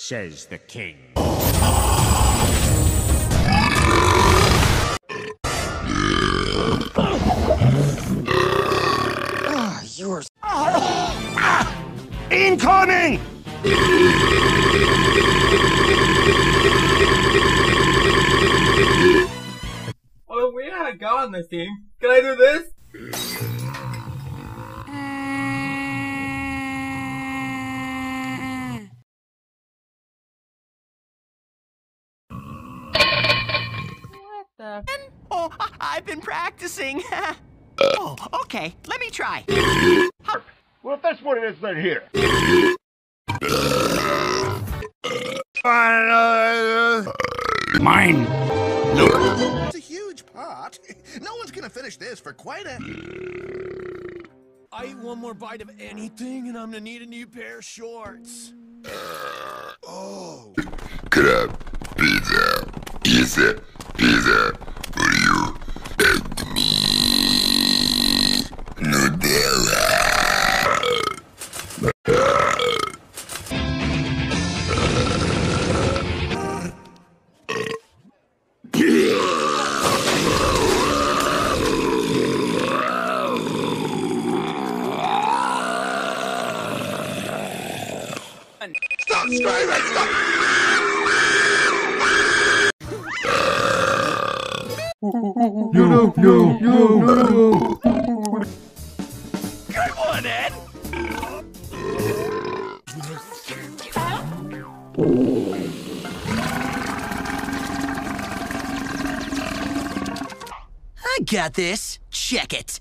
says the king. Yours. Incoming! Oh, we had a guy on this team. Can I do this? What the? Oh, I've been practicing. Oh, okay. Let me try. Well, if that's what it is, then here. Mine. It's a huge pot. No one's gonna finish this for quite a... I eat one more bite of anything and I'm gonna need a new pair of shorts. Oh. Crab, pizza, pizza, pizza for you and me. Nutella. Stop screaming! Stop! No. Good one, Ed. I got this. Check it.